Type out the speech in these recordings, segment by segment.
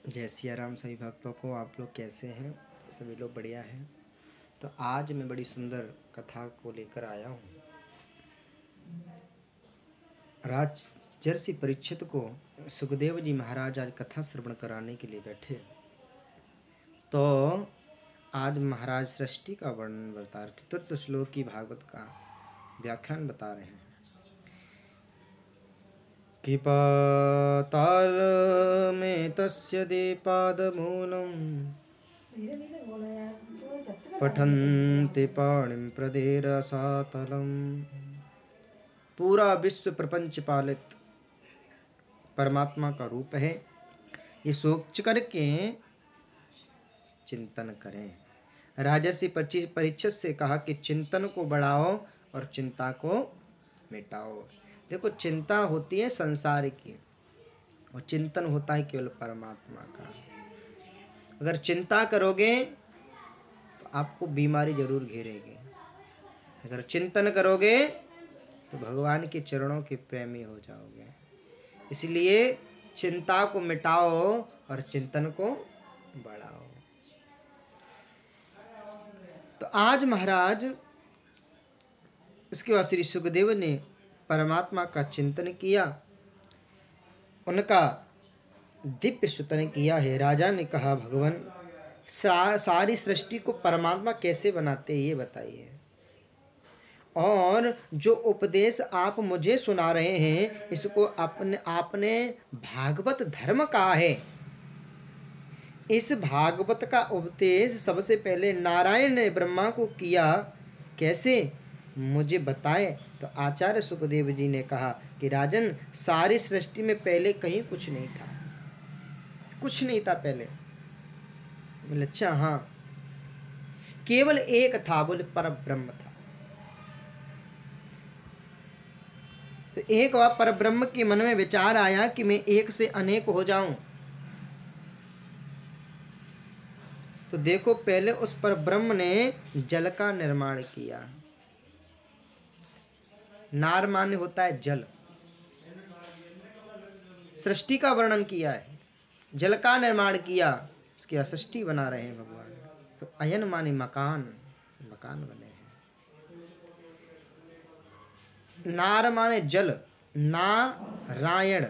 जय सिया राम सभी भक्तों को। आप लोग कैसे हैं? सभी लोग बढ़िया हैं। तो आज मैं बड़ी सुंदर कथा को लेकर आया हूँ। राजर्षि परीक्षित को सुखदेव जी महाराज आज कथा श्रवण कराने के लिए बैठे। तो आज महाराज सृष्टि का वर्णन बता रहे, चतुर्थ श्लोक की भागवत का व्याख्यान बता रहे हैं कि पाताल में तस्य दीपादमूलम् पठन्ति पाणिं प्रदेरसातलम्। पूरा विश्व प्रपंच पालित परमात्मा का रूप है, ये सोच करके चिंतन करें। राजर्षि परीक्षित से कहा कि चिंतन को बढ़ाओ और चिंता को मिटाओ। देखो, चिंता होती है संसार की और चिंतन होता है केवल परमात्मा का। अगर चिंता करोगे तो आपको बीमारी जरूर घेरेगी, अगर चिंतन करोगे तो भगवान के चरणों के प्रेमी हो जाओगे। इसलिए चिंता को मिटाओ और चिंतन को बढ़ाओ। तो आज महाराज इसके बाद श्री सुखदेव ने परमात्मा का चिंतन किया, उनका दिव्य स्तुति किया है। राजा ने कहा, भगवान सारी सृष्टि को परमात्मा कैसे बनाते हैं ये बताइए, और जो उपदेश आप मुझे सुना रहे हैं इसको आपने भागवत धर्म कहा है। इस भागवत का उपदेश सबसे पहले नारायण ने ब्रह्मा को किया, कैसे मुझे बताएं। तो आचार्य सुखदेव जी ने कहा कि राजन, सारी सृष्टि में पहले कहीं कुछ नहीं था, कुछ नहीं था पहले। बोले अच्छा हाँ, केवल एक था, बोले पर ब्रह्म था। तो एक बार पर ब्रह्म के मन में विचार आया कि मैं एक से अनेक हो जाऊं। तो देखो, पहले उस पर ब्रह्म ने जल का निर्माण किया। नार माने होता है जल, सृष्टि का वर्णन किया है, जल का निर्माण किया, इसकी सृष्टि बना रहे हैं भगवान। तो अयन माने मकान, मकान बने हैं। नार माने जल, नारायण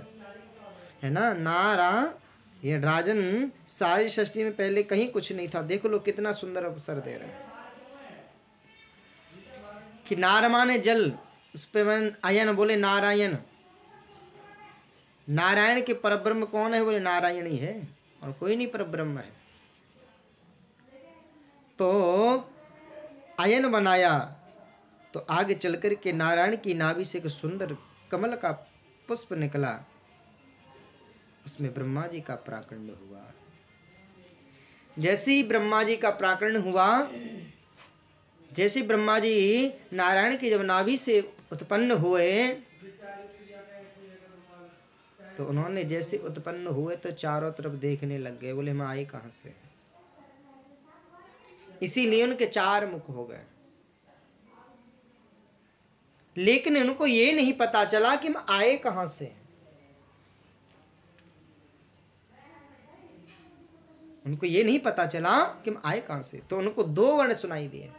है ना, नारायण। राजन, सारी सृष्टि में पहले कहीं कुछ नहीं था। देखो लोग कितना सुंदर अवसर दे रहे हैं कि नार माने जल, उस पे अयन बोले नारायण। नारायण के परब्रह्म कौन है? बोले नारायण ही है और कोई नहीं परब्रह्म है। तो अयन बनाया, तो आगे चलकर के नारायण की नाभि से एक सुंदर कमल का पुष्प निकला, उसमें ब्रह्मा जी का प्राकंड हुआ। जैसे ही ब्रह्मा जी का प्राकंड हुआ, जैसे ब्रह्मा जी नारायण की जब नाभि से उत्पन्न हुए, तो उन्होंने जैसे उत्पन्न हुए तो चारों तरफ देखने लग गए, बोले हम आए कहां से। इसीलिए उनके चार मुख हो गए। लेकिन उनको ये नहीं पता चला कि हम आए कहां से। उनको ये नहीं पता चला कि हम आए कहां से। तो उनको दो वर्ण सुनाई दिए,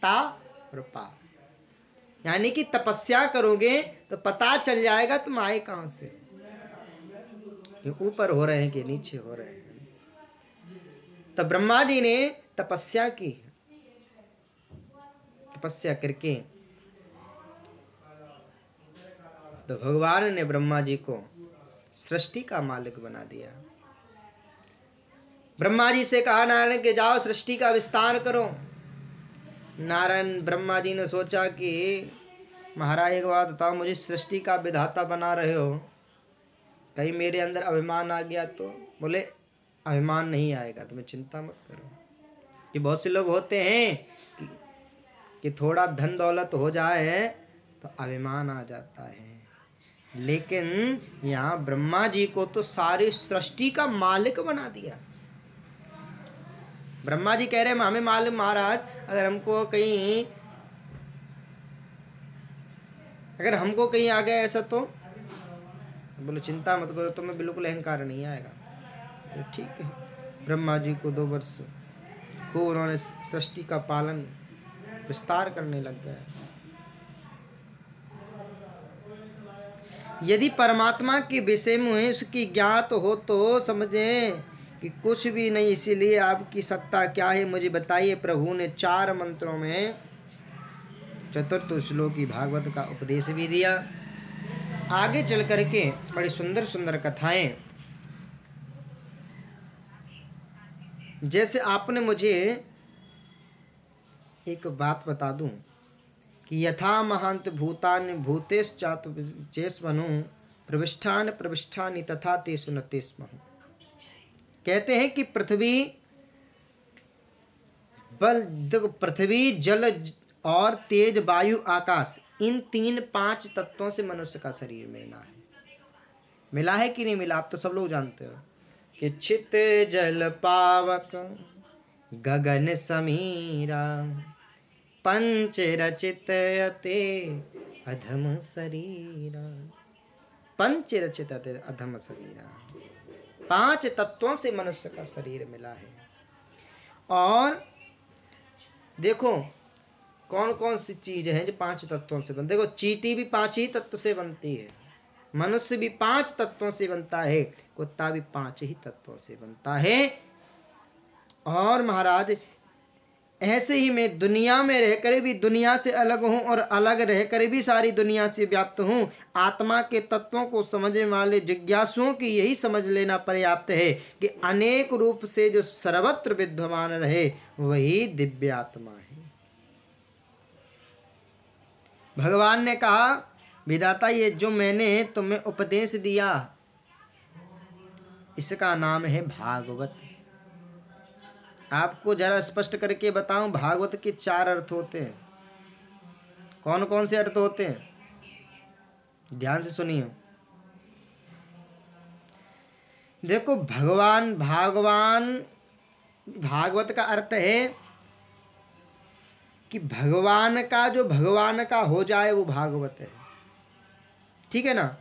ता और पा। यानी कि तपस्या करोगे तो पता चल जाएगा तुम आए कहां से, ऊपर हो रहे हैं कि नीचे हो रहे हैं। तो ब्रह्मा जी ने तपस्या की, तपस्या करके तो भगवान ने ब्रह्मा जी को सृष्टि का मालिक बना दिया। ब्रह्मा जी से कहा नारायण के जाओ सृष्टि का विस्तार करो। नारायण ब्रह्मा जी ने सोचा कि महाराज एक बात बताओ, मुझे सृष्टि का विधाता बना रहे हो, कहीं मेरे अंदर अभिमान आ गया तो? बोले अभिमान नहीं आएगा, तुम्हें चिंता मत करो। कि बहुत से लोग होते हैं कि थोड़ा धन दौलत हो जाए तो अभिमान आ जाता है, लेकिन यहाँ ब्रह्मा जी को तो सारी सृष्टि का मालिक बना दिया। ब्रह्मा जी कह रहे हैं हमें मालूम महाराज, अगर हमको कहीं आ गया ऐसा तो? बोले चिंता मत करो, तुम्हें बिल्कुल अहंकार नहीं आएगा। ठीक है। ब्रह्मा जी को 2 वर्ष खूब उन्होंने सृष्टि का पालन विस्तार करने लग गए। यदि परमात्मा के विषय में उसकी ज्ञात हो तो समझें कि कुछ भी नहीं, इसीलिए आपकी सत्ता क्या है मुझे बताइए। प्रभु ने 4 मंत्रों में चतुर्थ श्लोकी भागवत का उपदेश भी दिया। आगे चल करके बड़ी सुंदर सुंदर कथाएं, जैसे आपने मुझे एक बात बता दूं कि यथा महांत भूतानि भूतेश्चातुचेष्वनु प्रविष्ठान प्रविष्ठानि तथा तेषु न तेष्महु। कहते हैं कि पृथ्वी जल और तेज वायु आकाश, इन 3-5 तत्वों से मनुष्य का शरीर मिला है। मिला है कि नहीं मिला? आप तो सब लोग जानते हो कि चित जल पावक गगन समीरा पंच रचित अते अधम शरीरा। पंच रचित अते अधम शरीरा, 5 तत्वों से मनुष्य का शरीर मिला है। और देखो कौन कौन सी चीज है जो 5 तत्वों से बनती। देखो चींटी भी 5 ही तत्व से बनती है, मनुष्य भी 5 तत्वों से बनता है, कुत्ता भी 5 ही तत्वों से बनता है। और महाराज ऐसे ही मैं दुनिया में रहकर भी दुनिया से अलग हूँ और अलग रहकर भी सारी दुनिया से व्याप्त हूँ। आत्मा के तत्वों को समझने वाले जिज्ञासुओं की यही समझ लेना पर्याप्त है कि अनेक रूप से जो सर्वत्र विद्यमान रहे वही दिव्य आत्मा है। भगवान ने कहा विधाता ये जो मैंने तुम्हें उपदेश दिया इसका नाम है भागवत। आपको जरा स्पष्ट करके बताऊं, भागवत के 4 अर्थ होते हैं। कौन कौन से अर्थ होते हैं? ध्यान से सुनिए। देखो भागवत का अर्थ है कि भगवान का जो भगवान का हो जाए वो भागवत है, ठीक है ना।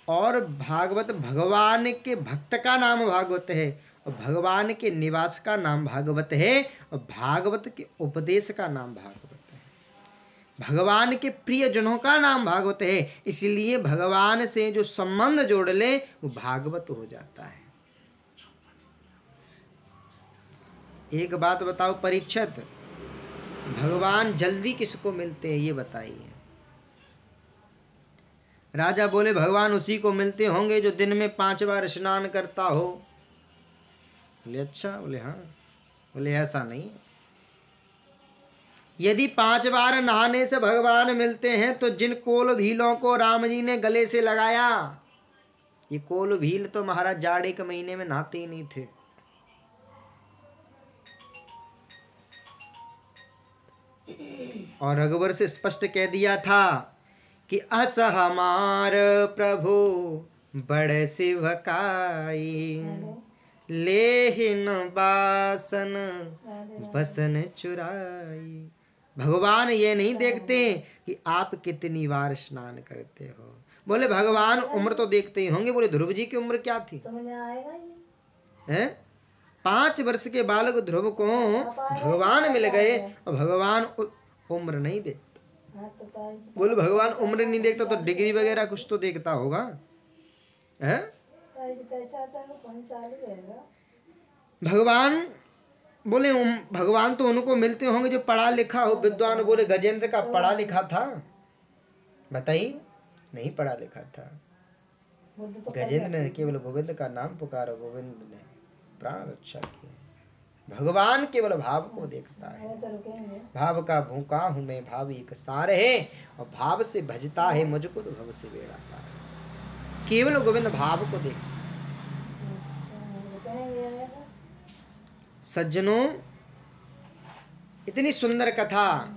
और भागवत भगवान के भक्त का नाम भागवत है और भगवान के निवास का नाम भागवत है और भागवत के उपदेश का नाम भागवत है। भगवान के प्रिय जनों का नाम भागवत है, इसलिए भगवान से जो संबंध जोड़ ले वो भागवत हो जाता है। एक बात बताओ परीक्षित, भगवान जल्दी किसको मिलते हैं ये बताइए। राजा बोले भगवान उसी को मिलते होंगे जो दिन में 5 बार स्नान करता हो। बोले अच्छा? बोले हाँ। बोले ऐसा नहीं, यदि 5 बार नहाने से भगवान मिलते हैं तो जिन कोल भीलों को राम जी ने गले से लगाया, ये कोल भील तो महाराज जाड़े के महीने में नहाते ही नहीं थे। और रघुवर से स्पष्ट कह दिया था कि अस हमार प्रभु बड़ सिवकाई, लेहिन बासन बसन चुराई। भगवान ये नहीं देखते कि आप कितनी बार स्नान करते हो। बोले भगवान उम्र तो देखते ही होंगे। बोले ध्रुव जी की उम्र क्या थी? है 5 वर्ष के बालक ध्रुव को भगवान मिल गए और भगवान उम्र नहीं देखता। बोले भगवान उम्र नहीं देखता तो डिग्री वगैरह कुछ तो देखता होगा, है? भगवान बोले भगवान तो उनको मिलते होंगे जो पढ़ा लिखा हो, विद्वान। बोले गजेंद्र का पढ़ा लिखा था? बताइए, नहीं पढ़ा लिखा था। गजेंद्र ने केवल गोविंद का नाम पुकारा, गोविंद ने प्राण रक्षा किया। भगवान केवल भाव को देखता है। भाव का भूखा हूं मैं, भाव एक सार है और भाव से भजता है मुझको तो भव से बेड़ा पार। केवल गोविंद भाव को देखता है। सज्जनों इतनी सुंदर कथा,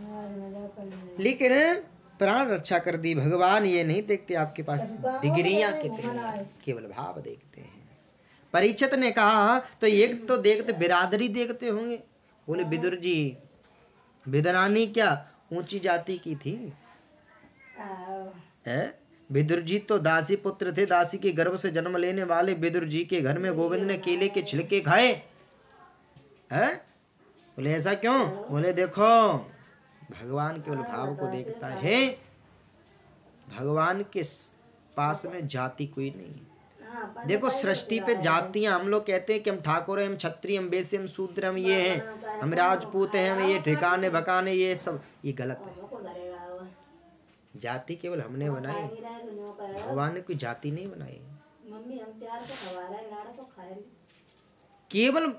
लेकिन प्राण रक्षा कर दी। भगवान ये नहीं देखते आपके पास डिग्रियां कितनी, केवल भाव देखते हैं। परीक्षित ने कहा तो एक तो देखते बिरादरी देखते होंगे। बोले विदुर जी विदरानी क्या ऊंची जाति की थी, है? विदुर जी तो दासी पुत्र थे, दासी के गर्भ से जन्म लेने वाले विदुर जी के घर में गोविंद ने केले के छिलके खाए हैं? बोले ऐसा क्यों? बोले देखो भगवान केवल भाव को देखता है, भगवान के पास में जाति कोई नहीं है। देखो सृष्टि पे जातियां, हम लोग कहते हैं कि हम ठाकुर हैं, हम क्षत्रिय, हम वैश्य, हम शूद्र, हम ये हैं, हम राजपूत हैं, हम ये ठिकाने भकाने, ये सब ये गलत है। जाति केवल हमने बनाई, भगवान ने कोई जाति नहीं बनाई। केवल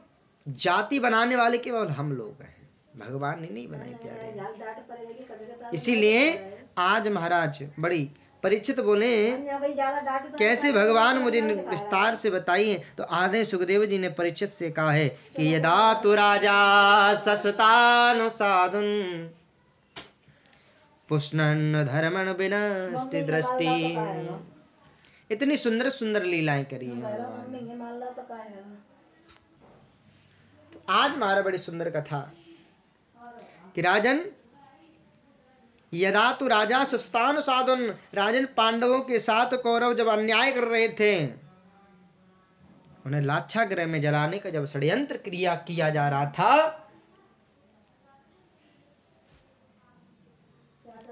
जाति बनाने वाले केवल हम लोग हैं, भगवान ने नहीं बनाई प्यारे। इसीलिए आज महाराज बड़ी परीक्षित बोले कैसे भगवान मुझे विस्तार से बताइए। तो आधे सुखदेव जी ने परीक्षित से कहा है कि यदा तु राजा ससुतानुसाधुन पुष्णन धर्मन विनष्टि दृष्टि। इतनी सुंदर सुंदर लीलाएं करी है भगवान। तो आज हमारा बड़ी सुंदर कथा कि राजन यदा तु राजा सस्तानुसाधुन, राजन पांडवों के साथ कौरव जब अन्याय कर रहे थे, उन्हें लाक्षागृह में जलाने का जब षड्यंत्र क्रिया किया जा रहा था,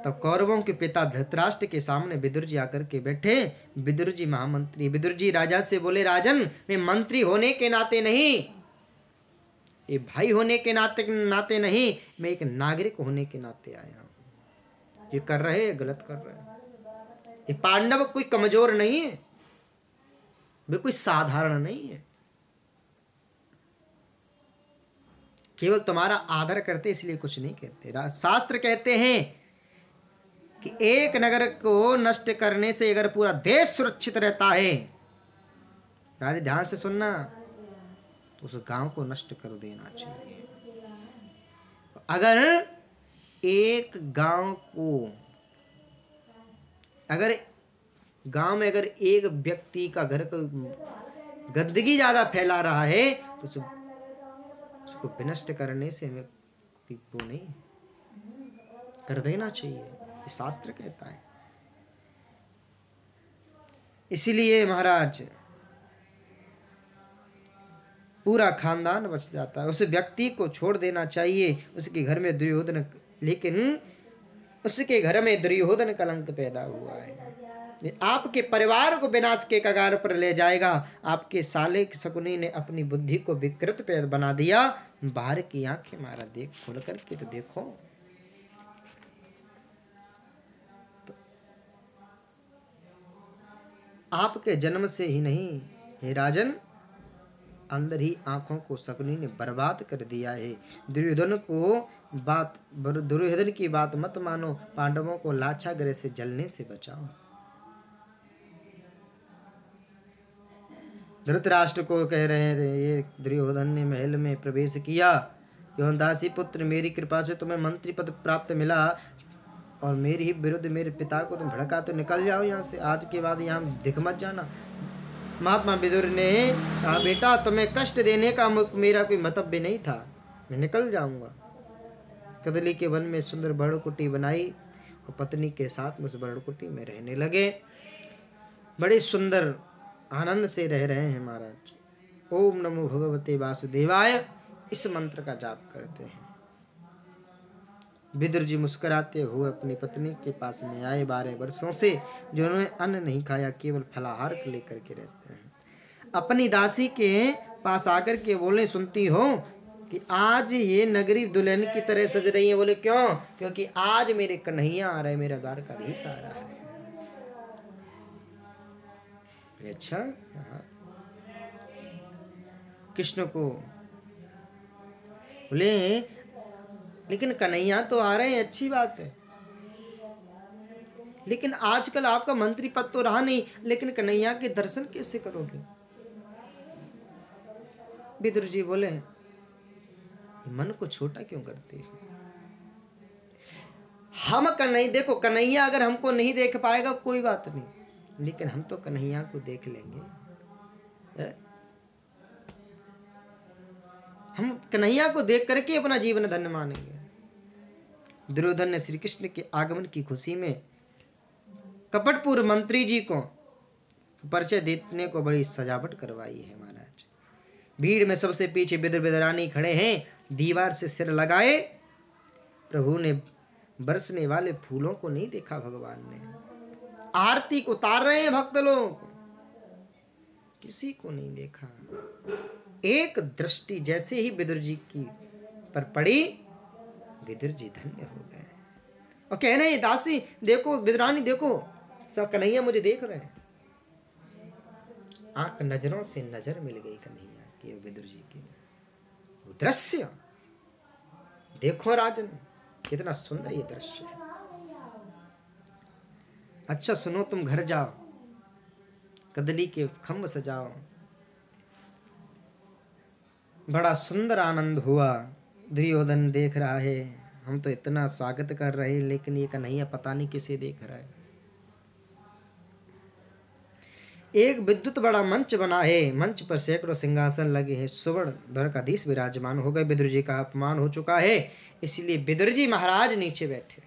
तब कौरवों के पिता धृतराष्ट्र के सामने विदुर जी आकर के बैठे। विदुर जी महामंत्री, विदुर जी राजा से बोले राजन मैं मंत्री होने के नाते नहीं, ये भाई होने के नाते नहीं, मैं एक नागरिक होने के नाते आया हूं। ये कर रहे हैं गलत कर रहे हैं। ये पांडव कोई कमजोर नहीं है, वे कोई साधारण नहीं है, केवल तुम्हारा आदर करते इसलिए कुछ नहीं कहते। शास्त्र कहते हैं कि एक नगर को नष्ट करने से अगर पूरा देश सुरक्षित रहता है, यानी ध्यान से सुनना, तो उस गांव को नष्ट कर देना चाहिए। अगर एक गांव को, अगर गांव में अगर एक व्यक्ति का घर को गंदगी ज्यादा फैला रहा है तो उसको विनष्ट करने से हमें वो नहीं कर देना चाहिए, शास्त्र कहता है। इसीलिए महाराज पूरा खानदान बच जाता है। उस व्यक्ति को छोड़ देना चाहिए। उसके घर में दुर्योधन, लेकिन उसके घर में दुर्योधन कलंक पैदा हुआ है, आपके परिवार को विनाश के कगार पर ले जाएगा। आपके साले शकुनी ने अपनी बुद्धि को विकृत बना दिया। बाहर की आंखें मारा देख खोल करके तो देखो। तो आपके जन्म से ही नहीं हे राजन, अंदर ही आंखों को शकुनी ने बर्बाद कर दिया है। दुर्योधन की बात मत मानो, पांडवों को लाक्षागृह से जलने से बचाओ। धृतराष्ट्र को कह रहे थे, ये दुर्योधन ने महल में प्रवेश किया, दासी पुत्र मेरी कृपा से तुम्हें मंत्री पद प्राप्त मिला और मेरे ही विरुद्ध मेरे पिता को तुम भड़का, तो निकल जाओ यहाँ से, आज के बाद यहाँ दिख मत जाना। महात्मा विदुर ने कहा बेटा तुम्हें कष्ट देने का मेरा कोई मतलब भी नहीं था, मैं निकल जाऊंगा। कदली के वन में सुंदर बड़कुटी बनाई और पत्नी के साथ में उस बड़कुटी में रहने लगे। बड़े सुंदर आनंद से रह रहे हैं महाराज। ओम नमो भगवते वासुदेवाय इस मंत्र का जाप करते हैं। विदुर जी मुस्कुराते हुए अपनी पत्नी के पास में आए। 12 वर्षों से जो उन्होंने अन्न नहीं खाया, केवल फलाहार लेकर के रहते हैं। अपनी दासी के पास आकर के बोले सुनती हो कि आज ये नगरी दुल्हन की तरह सज रही है। बोले क्यों? क्योंकि आज मेरे कन्हैया आ रहे, मेरा द्वारकाधीश आ रहा है। अच्छा, कृष्ण को बोले लेकिन कन्हैया तो आ रहे हैं, अच्छी बात है, लेकिन आजकल आपका मंत्री पद तो रहा नहीं, लेकिन कन्हैया के दर्शन कैसे करोगे? विदुर जी बोले मन को छोटा क्यों करते हो? हम कन्हैया, देखो कन्हैया अगर हमको नहीं देख पाएगा कोई बात नहीं, लेकिन हम तो कन्हैया को देख लेंगे। हम कन्हैया को देख करके अपना जीवन धन्य मानेंगे। दुर्योधन ने श्री कृष्ण के आगमन की खुशी में कपटपुर मंत्री जी को परिचय देने को बड़ी सजावट करवाई है महाराज। भीड़ में सबसे पीछे विदुर विदुरानी खड़े हैं, दीवार से सिर लगाए। प्रभु ने बरसने वाले फूलों को नहीं देखा, भगवान ने आरती को उतार रहे हैं भक्त लोग, किसी को नहीं देखा। एक दृष्टि जैसे ही विदुर जी की पर पड़ी, विदुर जी धन्य हो गए और कह रहे हैं, दासी देखो, विदुरानी देखो, सब कन्हैया मुझे देख रहे हैं। आंख नजरों से नजर मिल गई कन्हैया की, विदुर जी की। वो दृश्य देखो राजन, कितना सुंदर ये दृश्य है। अच्छा सुनो, तुम घर जाओ, कदली के खम्भ सजाओ। बड़ा सुंदर आनंद हुआ। दुर्योधन देख रहा है, हम तो इतना स्वागत कर रहे हैं, लेकिन ये कन्हैया पता नहीं किसे देख रहा है। एक विद्युत बड़ा मंच बना है, मंच पर सैकड़ों सिंहासन लगे हैं, सुवर्ण द्वारकाधीश विराजमान हो गए। विदुर जी का अपमान हो चुका है, इसलिए विदुर जी महाराज नीचे बैठे।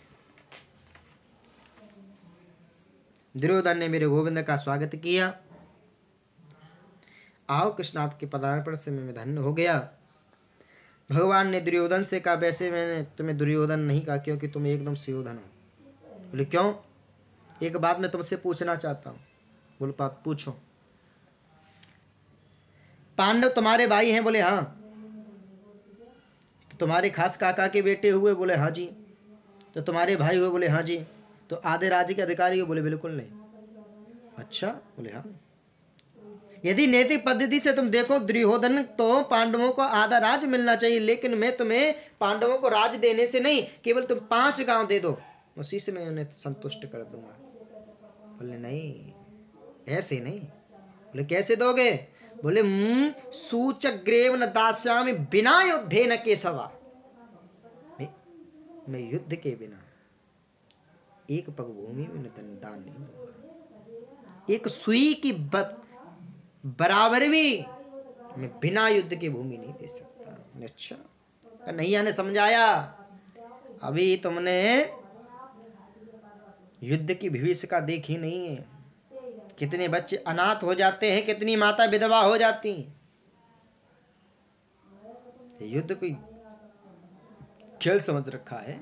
दुर्योधन ने मेरे गोविंद का स्वागत किया। आओ कृष्ण, आपके पदार्पण से मैं धन्य हो गया। भगवान ने दुर्योधन से कहा, वैसे मैंने तुम्हें दुर्योधन नहीं कहा, क्योंकि तुम एकदम सुयोधन हो। बोले क्यों? एक बात मैं तुमसे पूछना चाहता हूं। बोले बात पूछो। पांडव तुम्हारे भाई हैं? बोले हाँ। तो तुम्हारे खास काका के बेटे हुए? बोले हाँ जी। तो तुम्हारे भाई हुए? बोले हाँ जी। तो आधे राज्य के अधिकारी हुए? बोले बिल्कुल नहीं। अच्छा? बोले हाँ। यदि नैतिक पद्धति से तुम देखो दुर्योधन, तो पांडवों को आधा राज मिलना चाहिए, लेकिन मैं तुम्हें पांडवों को राज देने से नहीं, केवल तुम 5 गांव दे दो, उसी से मैं उन्हें संतुष्ट कर दूंगा। बोले नहीं, ऐसे नहीं। बोले कैसे दोगे? बोले सूचग्रेव न दास्यामि बिना युद्धे न केशवा। मैं युद्ध के बिना एक पग भूमि में दान नहीं दूंगा। एक सुई की बराबर भी मैं बिना युद्ध की भूमि नहीं दे सकता। अच्छा, कन्हैया ने समझाया, अभी तुमने युद्ध की भविष्यता देखी नहीं है। कितने बच्चे अनाथ हो जाते हैं, कितनी माता विधवा हो जाती हैं। युद्ध कोई खेल समझ रखा है।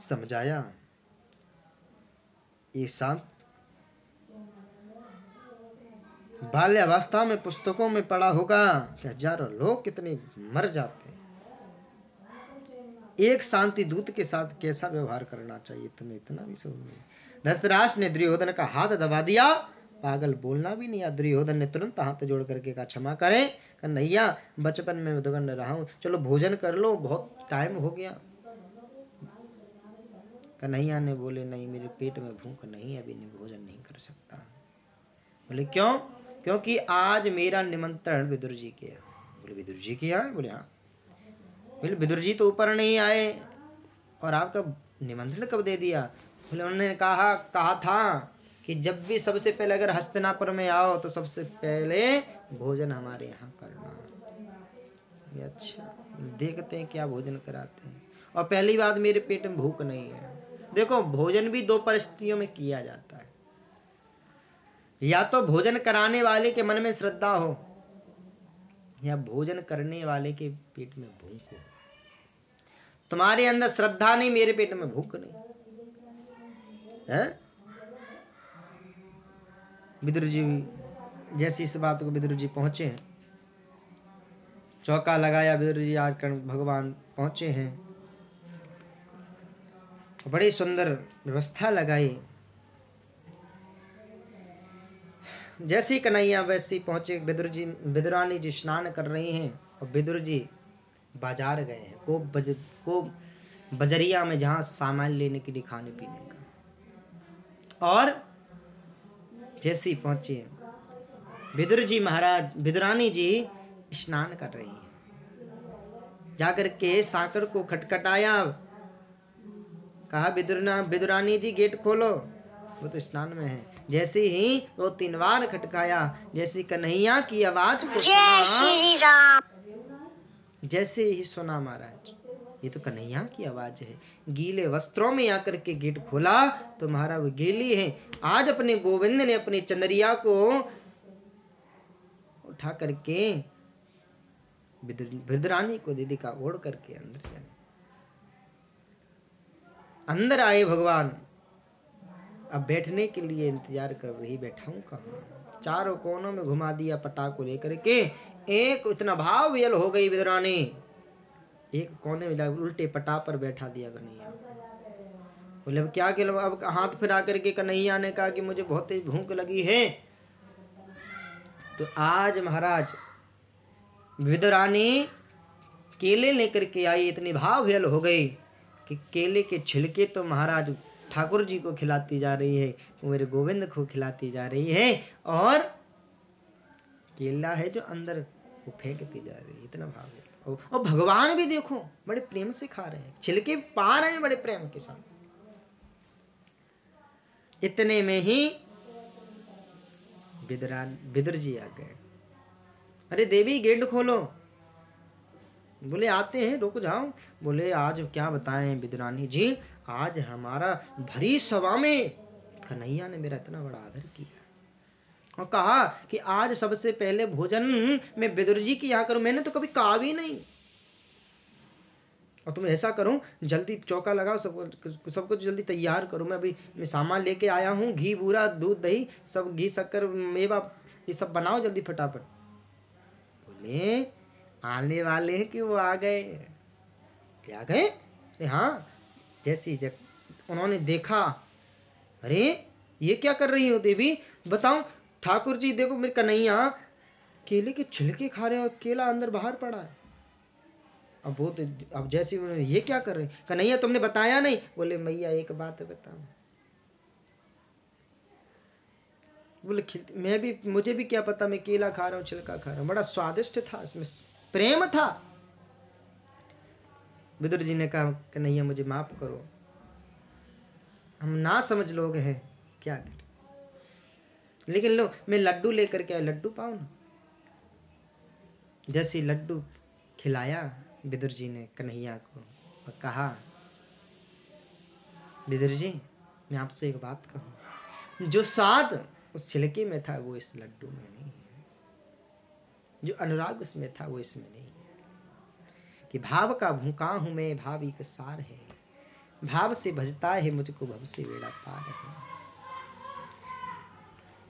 समझाया। एक शांत बाल्यावस्था में पुस्तकों में पढ़ा होगा कि हजारों लोग कितने मर जाते हैं। एक शांति दूत के साथ कैसा व्यवहार करना चाहिए, तुम्हें इतना भी समझ नहीं। धृतराष्ट्र ने दुर्योधन का हाथ दबा दिया, पागल बोलना भी नहीं। दुर्योधन ने तुरंत हाथ जोड़ करके कहा, क्षमा करें कन्हैया, बचपन में उद्दंड रहा हूं, चलो भोजन कर लो, बहुत टाइम हो गया। कन्हैया ने बोले, नहीं, मेरे पेट में भूख नहीं, अभी नहीं, भोजन नहीं कर सकता। बोले क्यों? क्योंकि आज मेरा निमंत्रण विदुर जी के यहाँ। बोले विदुर जी के यहाँ? बोले हाँ। बोले विदुर जी तो ऊपर नहीं आए और आपका निमंत्रण कब दे दिया? बोले उन्होंने कहा था कि जब भी सबसे पहले अगर हस्तिनापुर में आओ तो सबसे पहले भोजन हमारे यहाँ करना। अच्छा, देखते हैं क्या भोजन कराते हैं। और पहली बात, मेरे पेट में भूख नहीं है। देखो, भोजन भी 2 परिस्थितियों में किया जाता है। या तो भोजन कराने वाले के मन में श्रद्धा हो, या भोजन करने वाले के पेट में भूख हो। तुम्हारे अंदर श्रद्धा नहीं, मेरे पेट में भूख नहीं है। विदुर जी जैसी इस बात को विदुर जी पहुंचे हैं, चौका लगाया, विदुर जी आज भगवान पहुंचे हैं, बड़ी सुंदर व्यवस्था लगाई। जैसी कन्हैया वैसी पहुंचे विदुर जी। विदुरानी जी स्नान कर रही हैं और विदुर जी बाजार गए हैं, को बजरिया में, जहां सामान लेने के लिए खाने पीने का। और जैसे ही पहुंचे विदुर जी महाराज, विदुरानी जी स्नान कर रही हैं। जाकर के साकर को खटखटाया, कहा विदुरानी जी गेट खोलो, वो तो स्नान में है। जैसे ही वो 3 बार खटकाया, जैसे कन्हैया की आवाज को सुना, जैसे ही सुना महाराज, ये तो कन्हैया की आवाज है। गीले वस्त्रों में आकर के गेट खोला तो महाराज वो गीली है। आज अपने गोविंद ने अपनी चंद्रिया को उठा करके बिदरानी को दीदी का ओढ़ करके अंदर चले। अंदर आए भगवान। अब बैठने के लिए इंतजार कर रही, बैठा हूं कहाँ। चारों कोनों में घुमा दिया पटा को लेकर के। एक इतना भाव वियल हो गई बिदरानी, एक कोने में उल्टे पटा पर बैठा दिया कन्हैया। बोले अब क्या किया। अब हाथ फिरा करके कन्हैया ने कहा कि मुझे बहुत तेज भूख लगी है। तो आज महाराज बिदरानी केले लेकर के आई। इतनी भाव वियल हो गई कि केले के छिलके तो महाराज ठाकुर जी को खिलाती जा रही है, वो मेरे गोविंद को खिलाती जा रही है, और केला है जो अंदर वो फेंकती जा रही है। इतना भाव है। और भगवान भी देखो बड़े प्रेम से खा रहे हैं, छिलके पा रहे हैं बड़े प्रेम के साथ। इतने में ही बिदर जी आ गए। अरे देवी गेट खोलो। बोले आते हैं, रुक जाओ। बोले आज क्या बताएं बिदरानी जी, आज हमारा भरी सभा में कन्हैया ने मेरा इतना बड़ा आदर किया और कहा कि आज सबसे पहले भोजन मैं बिदुर जी की यहाँ करूं। मैंने तो कभी कहा भी नहीं। और तुम ऐसा करो, जल्दी चौका लगाओ, सब कुछ जल्दी तैयार करो। मैं सामान लेके आया हूँ, घी बूरा दूध दही सब, घी शक्कर मेवा ये सब बनाओ जल्दी फटाफट। बोले आने वाले हैं कि वो आ गए। क्या गए? हाँ। जैसी जब उन्होंने देखा, अरे ये क्या कर रही हो देवी, बताओ। ठाकुर जी देखो मेरे कन्हैया केले के छिलके खा रहे हैं और केला अंदर बाहर पड़ा है। अब जैसे उन्होंने ये क्या कर रहे हैं, कन्हैया तुमने बताया नहीं। बोले मैया एक बात बताओ। बोले मुझे भी क्या पता, मैं केला खा रहा हूँ छिलका खा रहा हूँ, बड़ा स्वादिष्ट था, इसमें प्रेम था। बिदुर जी ने कहा कन्हैया मुझे माफ करो, हम ना समझ लोग हैं, क्या करें। लेकिन लो मैं लड्डू लेकर के आया, लड्डू पाओ ना। जैसे लड्डू खिलाया बिदुर जी ने कन्हैया को और कहा बिदुर जी मैं आपसे एक बात कहूँ, जो स्वाद उस छिलके में था वो इस लड्डू में नहीं है, जो अनुराग उसमें था वो इसमें नहीं है। कि भाव का भूखा हूं मैं, भाव एक सार है, भाव से भजता है मुझको भव से बेड़ा पार है।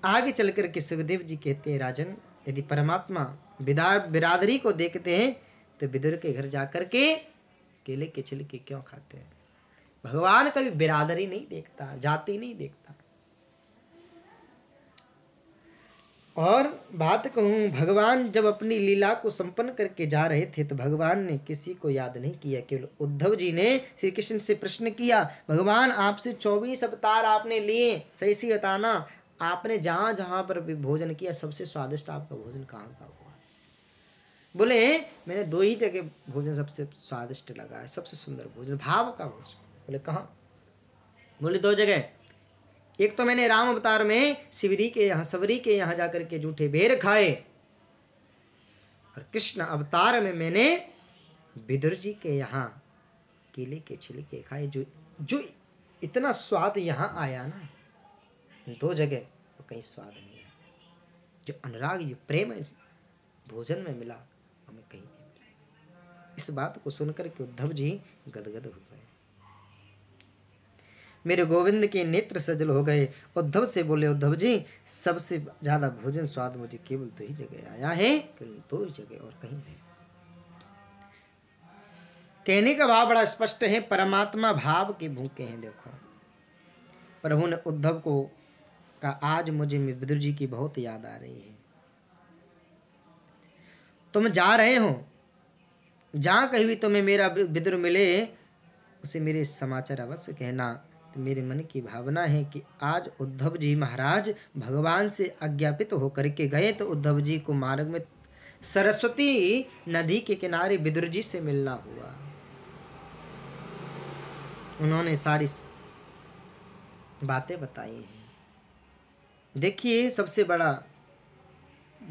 आगे चलकर के सुखदेव जी कहते हैं राजन, यदि परमात्मा बिरादरी को देखते हैं तो बिदुर के घर जाकर के केले के छिलके क्यों खाते हैं। भगवान कभी बिरादरी नहीं देखता, जाति नहीं देखता। और बात कहूं, भगवान जब अपनी लीला को संपन्न करके जा रहे थे तो भगवान ने किसी को याद नहीं किया। केवल उद्धव जी ने श्री कृष्ण से प्रश्न किया, भगवान आपसे 24 अवतार आपने लिए, सही सी बताना, आपने जहां जहां पर भी भोजन किया सबसे स्वादिष्ट आपका भोजन कहाँ का हुआ। बोले मैंने 2 ही जगह भोजन सबसे स्वादिष्ट लगा है, सबसे सुंदर भोजन, भाव का भोजन। बोले कहाँ? बोले 2 जगह। एक तो मैंने राम अवतार में सबरी के यहाँ जाकर के जूठे बेर खाए, और कृष्ण अवतार में मैंने बिदुर जी के यहाँ केले के छिलके खाए। जो इतना स्वाद यहाँ आया ना, 2 जगह तो कहीं स्वाद नहीं है। जो अनुराग जो प्रेम है भोजन में मिला हमें कहीं नहीं मिला। इस बात को सुनकर के उद्धव जी गदगद हो गए। मेरे गोविंद के नेत्र सजल हो गए। उद्धव से बोले, उद्धव जी सबसे ज्यादा भोजन स्वाद मुझे केवल 2 ही जगह आया है, केवल 2 ही जगह और कहीं नहीं। कहने का भाव बड़ा स्पष्ट है, परमात्मा भाव के भूखे हैं। देखो प्रभु ने उद्धव को कहा, आज मुझे बिदुर जी की बहुत याद आ रही है। तुम जा रहे हो, जहां कहीं भी तुम्हें मेरा बिदुर मिले उसे मेरे समाचार अवश्य कहना। तो मेरे मन की भावना है कि आज उद्धव जी महाराज भगवान से अज्ञापित होकर के गए तो उद्धव जी को मार्ग में सरस्वती नदी के किनारे बिदुर जी से मिलना हुआ। उन्होंने सारी बातें बताई हैं। देखिए सबसे बड़ा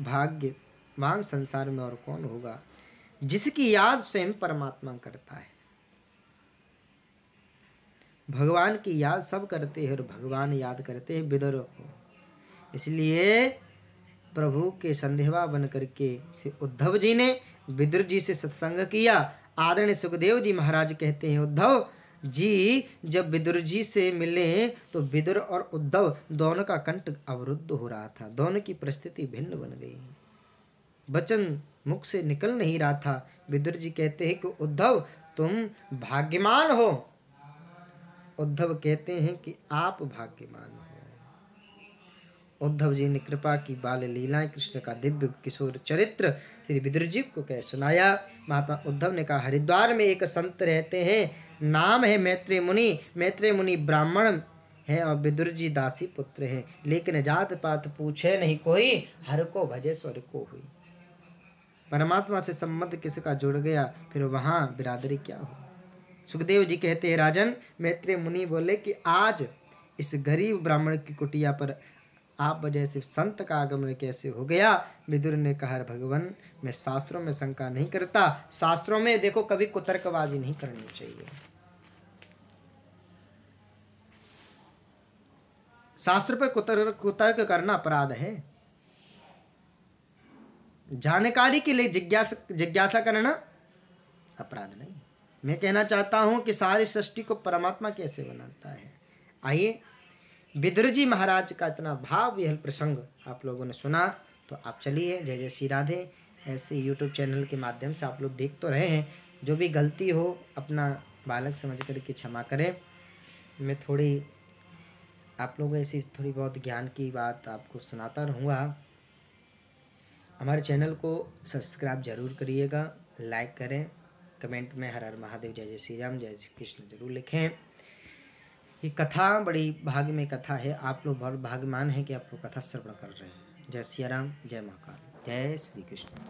भाग्यवान संसार में और कौन होगा, जिसकी याद स्वयं परमात्मा करता है। भगवान की याद सब करते हैं और भगवान याद करते हैं विदुर को। इसलिए प्रभु के संदेवा बन करके से उद्धव जी ने विदुर जी से सत्संग किया। आदरणीय सुखदेव जी महाराज कहते हैं, उद्धव जी जब विदुर जी से मिले तो विदुर और उद्धव दोनों का कंठ अवरुद्ध हो रहा था, दोनों की परिस्थिति भिन्न बन गई, वचन मुख से निकल नहीं रहा था। विदुर जी कहते हैं कि उद्धव तुम भाग्यमान हो। उद्धव कहते हैं कि आप भाग्यमान हो। उद्धव जी ने कृपा की बाल लीलाएं, कृष्ण का दिव्य किशोर चरित्र श्री विदुर जी को कह सुनाया। महात्मा उद्धव ने कहा, हरिद्वार में एक संत रहते हैं, नाम है मैत्रेय मुनि। मैत्रेय मुनि ब्राह्मण है और विदुर जी दासी पुत्र है, लेकिन जात पात पूछे नहीं कोई, हर को भजे स्वर को हुई। परमात्मा से संबंध किसका जुड़ गया, फिर वहां बिरादरी क्या हो। सुखदेव जी कहते हैं, राजन मैत्रेय मुनि बोले कि आज इस गरीब ब्राह्मण की कुटिया पर आप वजह से संत का आगमन कैसे हो गया। विदुर ने कहा, भगवान मैं शास्त्रों में शंका नहीं करता, शास्त्रों में देखो कभी कुतर्कबाजी नहीं करनी चाहिए। शास्त्र पर कुतर्क करना अपराध है। जानकारी के लिए जिज्ञासा करना अपराध नहीं। मैं कहना चाहता हूं कि सारी सृष्टि को परमात्मा कैसे बनाता है। आइए, विदुर जी महाराज का इतना भाव विहल प्रसंग आप लोगों ने सुना, तो आप चलिए जय जय श्री राधे ऐसे यूट्यूब चैनल के माध्यम से आप लोग देख तो रहे हैं। जो भी गलती हो अपना बालक समझ करके क्षमा करें। मैं थोड़ी आप लोगों ऐसी थोड़ी बहुत ज्ञान की बात आपको सुनाता रहूँगा। हमारे चैनल को सब्सक्राइब जरूर करिएगा, लाइक करें, कमेंट में हर हर महादेव जय जय श्री राम जय श्री कृष्ण जरूर लिखें। ये कथा बड़ी भाग्य में कथा है। आप लोग बहुत भाग्यमान हैं कि आप लोग कथा श्रवण कर रहे हैं। जय सिया राम, जय महाकाल, जय श्री कृष्ण।